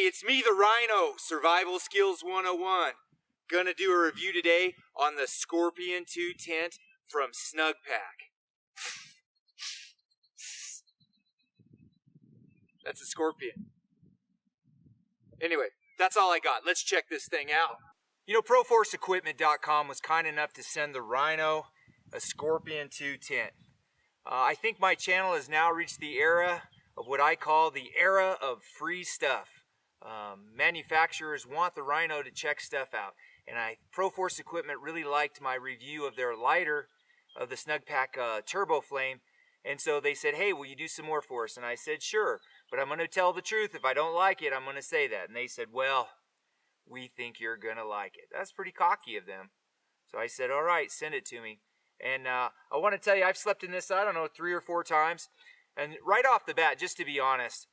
it's me, the Rhino, Survival Skills 101. Gonna do a review today on the Scorpion 2 tent from SnugPak. That's a scorpion. Anyway, that's all I got. Let's check this thing out. You know, ProForceEquipment.com was kind enough to send the Rhino a Scorpion 2 tent. I think my channel has now reached the era of what I call the era of free stuff. Manufacturers want the Rhino to check stuff out, and ProForce Equipment really liked my review of their lighter of the SnugPak Turbo Flame, and so they said, hey, will you do some more for us? And I said, sure, but I'm going to tell the truth. If I don't like it, I'm going to say that. And they said, well, we think you're going to like it. That's pretty cocky of them. So I said, all right, send it to me. And I want to tell you, I've slept in this, I don't know, 3 or 4 times. And right off the bat, just to be honest,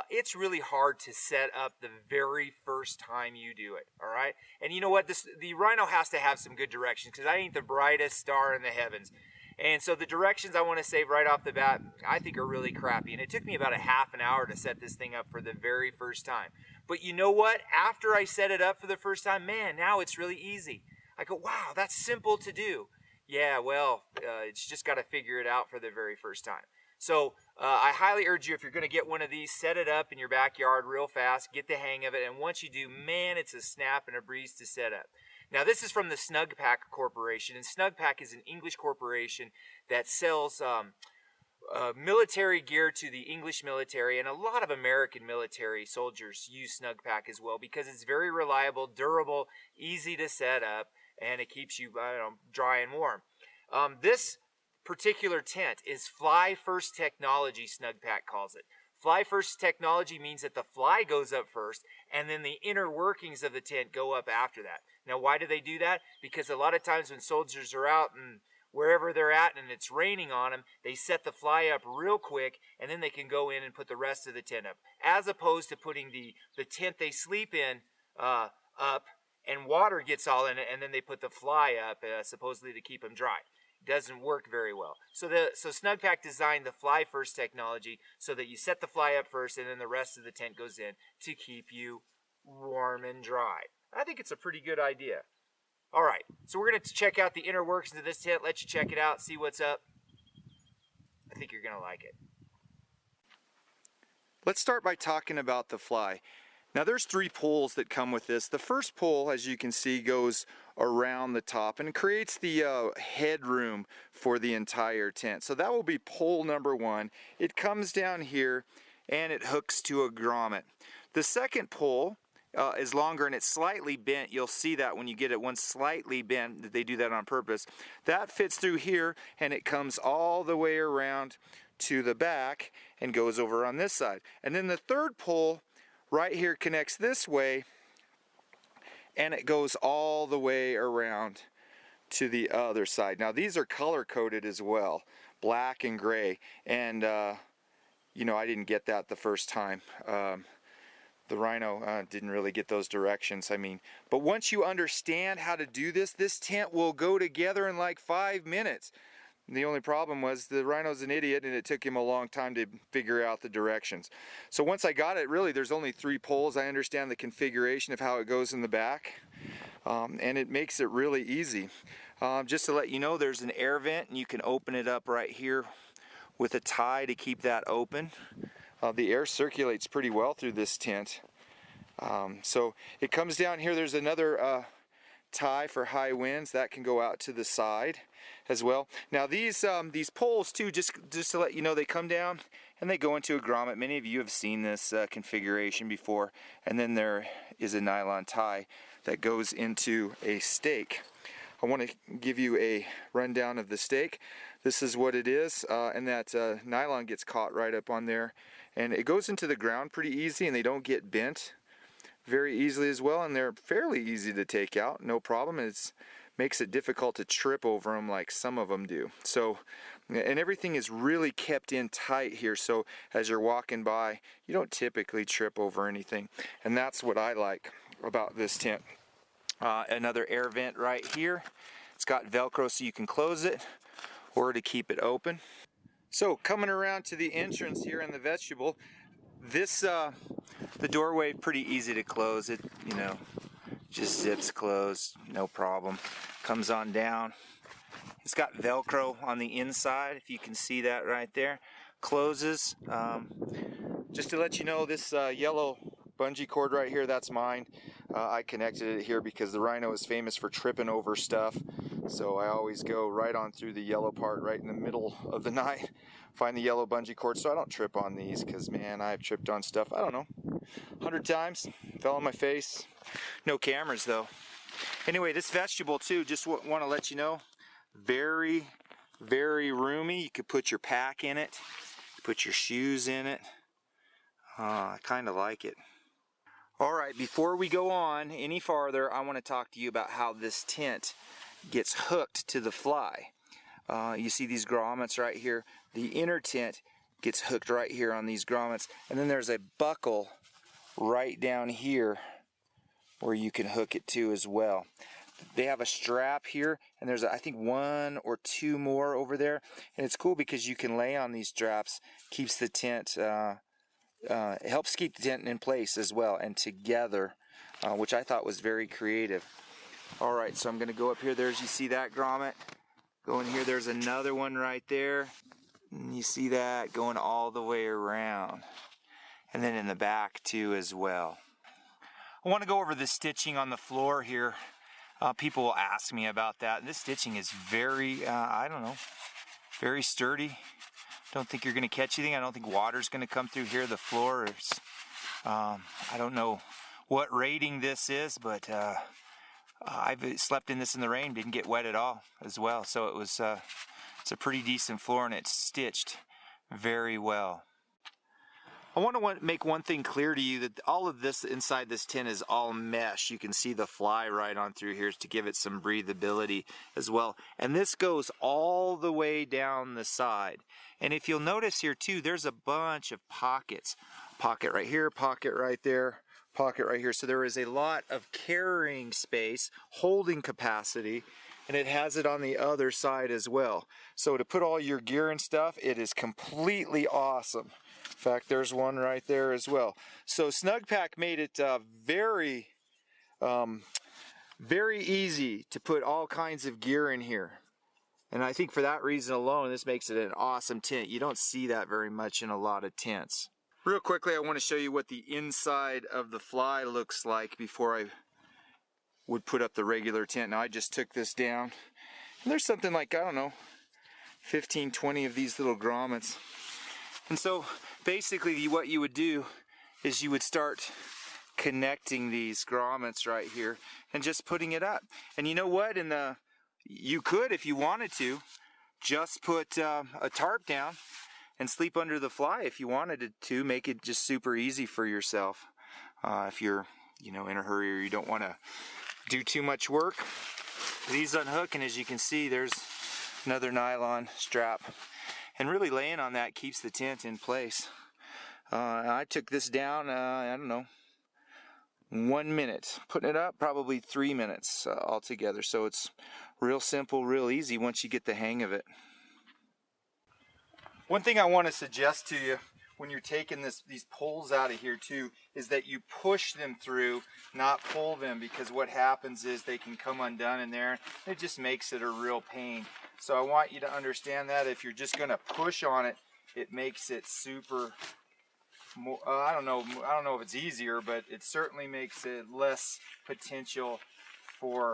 it's really hard to set up the very first time you do it, all right? And you know what? The Rhino has to have some good directions because I ain't the brightest star in the heavens. And so the directions I want to say right off the bat, I think are really crappy. And it took me about a half an hour to set this thing up for the very first time. But you know what? After I set it up for the first time, man, now it's really easy. I go, wow, that's simple to do. Yeah, well, it's just got to figure it out for the very first time. So I highly urge you, if you're going to get one of these, set it up in your backyard real fast, get the hang of it, and once you do, man, it's a snap and a breeze to set up. Now, this is from the SnugPak Corporation, and SnugPak is an English corporation that sells military gear to the English military, and a lot of American military soldiers use SnugPak as well because it's very reliable, durable, easy to set up, and it keeps you dry and warm. This particular tent is Fly First Technology, SnugPak calls it. Fly First Technology means that the fly goes up first, and then the inner workings of the tent go up after that. Now, why do they do that? Because a lot of times when soldiers are out and wherever they're at and it's raining on them, they set the fly up real quick, and then they can go in and put the rest of the tent up, as opposed to putting the tent they sleep in up, and water gets all in it, and then they put the fly up, supposedly to keep them dry. Doesn't work very well. So SnugPak designed the Fly First technology so that you set the fly up first and then the rest of the tent goes in to keep you warm and dry. I think it's a pretty good idea. All right, so we're going to check out the inner workings of this tent, let you check it out, see what's up. I think you're going to like it. Let's start by talking about the fly. Now there's 3 poles that come with this. The first pole, as you can see, goes around the top and creates the headroom for the entire tent. So that will be pole number 1. It comes down here and it hooks to a grommet. The second pole is longer and it's slightly bent. You'll see that when you get it one slightly bent, they do that on purpose. That fits through here and it comes all the way around to the back and goes over on this side. And then the third pole right here connects this way and it goes all the way around to the other side. Now these are color coded as well, black and gray, and you know, I didn't get that the first time. The Rhino didn't really get those directions, I mean, but once you understand how to do this, this tent will go together in like 5 minutes. The only problem was the Rhino's an idiot and it took him a long time to figure out the directions. So once I got it, really there's only 3 poles. I understand the configuration of how it goes in the back, and it makes it really easy. Just to let you know, there's an air vent and you can open it up right here with a tie to keep that open. The air circulates pretty well through this tent. So it comes down here. There's another tie for high winds that can go out to the side as well. Now these poles too, just to let you know, they come down and they go into a grommet. Many of you have seen this configuration before. And then there is a nylon tie that goes into a stake. I want to give you a rundown of the stake. This is what it is, and that nylon gets caught right up on there, and it goes into the ground pretty easy, and they don't get bent very easily as well, and they're fairly easy to take out, no problem. It makes it difficult to trip over them like some of them do. So, and everything is really kept in tight here, so as you're walking by, you don't typically trip over anything, and that's what I like about this tent. Another air vent right here. It's got Velcro so you can close it or to keep it open. So coming around to the entrance here in the vestibule, This, the doorway pretty easy to close. It, you know, just zips closed, no problem. Comes on down. It's got Velcro on the inside, if you can see that right there. Closes. Just to let you know, this yellow bungee cord right here, that's mine. I connected it here because the Rhino is famous for tripping over stuff. So I always go right on through the yellow part right in the middle of the night. Find the yellow bungee cord so I don't trip on these, because man, I've tripped on stuff, I don't know, 100 times. Fell on my face. No cameras though. Anyway, this vegetable too, just want to let you know, very, very roomy. You could put your pack in it, put your shoes in it. I kind of like it. Alright, before we go on any farther, I want to talk to you about how this tent gets hooked to the fly. You see these grommets right here. The inner tent gets hooked right here on these grommets, and then there's a buckle right down here where you can hook it to as well. They have a strap here, and there's I think 1 or 2 more over there, and it's cool because you can lay on these straps. Keeps the tent it helps keep the tent in place as well and together, which I thought was very creative. Alright, so I'm going to go up here. There's, you see that grommet? Go in here, there's another one right there. And you see that going all the way around. And then in the back too as well. I want to go over the stitching on the floor here. People will ask me about that. This stitching is very, I don't know, very sturdy. Don't think you're going to catch anything. I don't think water's going to come through here. The floor is, I don't know what rating this is, but I've slept in this in the rain, didn't get wet at all as well. So it was, it's a pretty decent floor, and it's stitched very well. I want to make one thing clear to you, that all of this inside this tent is all mesh. You can see the fly right on through here to give it some breathability as well. And this goes all the way down the side. And if you'll notice here too, there's a bunch of pockets. Pocket right here, pocket right there, pocket right here. So there is a lot of carrying space, holding capacity, and it has it on the other side as well. So to put all your gear and stuff, it is completely awesome. In fact, there's one right there as well. So SnugPak made it very easy to put all kinds of gear in here. And I think for that reason alone, this makes it an awesome tent. You don't see that very much in a lot of tents. Real quickly, I want to show you what the inside of the fly looks like before I would put up the regular tent. Now I just took this down, and there's something like, I don't know, 15, 20 of these little grommets. And so basically what you would do is you would start connecting these grommets right here and just putting it up. And you know what? You could, if you wanted to, just put a tarp down and sleep under the fly if you wanted to. Make it just super easy for yourself. If you're, you know, in a hurry or you don't want to do too much work. These unhook, and as you can see, there's another nylon strap. And really laying on that keeps the tent in place. I took this down, I don't know, 1 minute. Putting it up, probably 3 minutes altogether. So it's real simple, real easy once you get the hang of it. One thing I want to suggest to you when you're taking these poles out of here too, is that you push them through, not pull them, because what happens is they can come undone in there. It just makes it a real pain. So I want you to understand that if you're just going to push on it, it makes it super, I don't know if it's easier, but it certainly makes it less potential for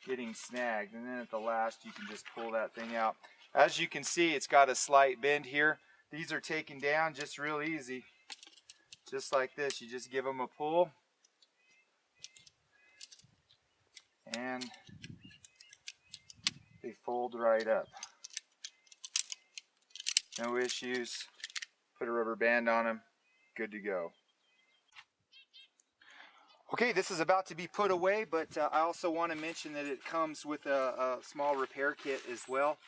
getting snagged. And then at the last, you can just pull that thing out. As you can see, it's got a slight bend here. These are taken down just real easy. Just like this, you just give them a pull. And they fold right up. No issues. Put a rubber band on them. Good to go. Okay, this is about to be put away, but I also want to mention that it comes with a small repair kit as well.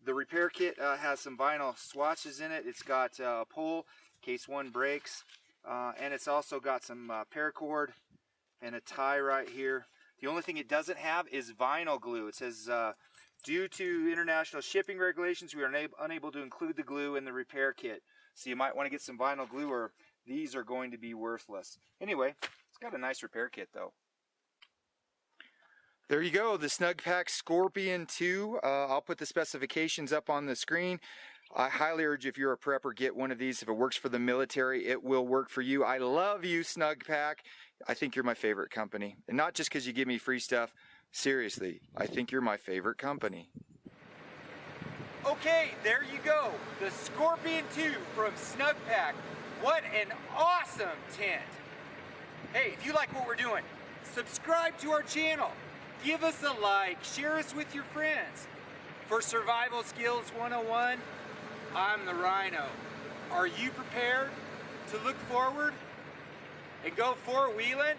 The repair kit has some vinyl swatches in it. It's got a pull in case one breaks, and it's also got some paracord and a tie right here. The only thing it doesn't have is vinyl glue. It says, due to international shipping regulations, we are unable to include the glue in the repair kit. So you might want to get some vinyl glue or these are going to be worthless. Anyway, it's got a nice repair kit though. There you go, the SnugPak Scorpion 2. I'll put the specifications up on the screen. I highly urge if you're a prepper, get one of these. If it works for the military, it will work for you. I love you, SnugPak. I think you're my favorite company. And not just because you give me free stuff. Seriously, I think you're my favorite company. Okay, there you go. The Scorpion 2 from SnugPak. What an awesome tent. Hey, if you like what we're doing, subscribe to our channel. Give us a like, share us with your friends. For Survival Skills 101, I'm the Rhino. Are you prepared to look forward and go four-wheeling?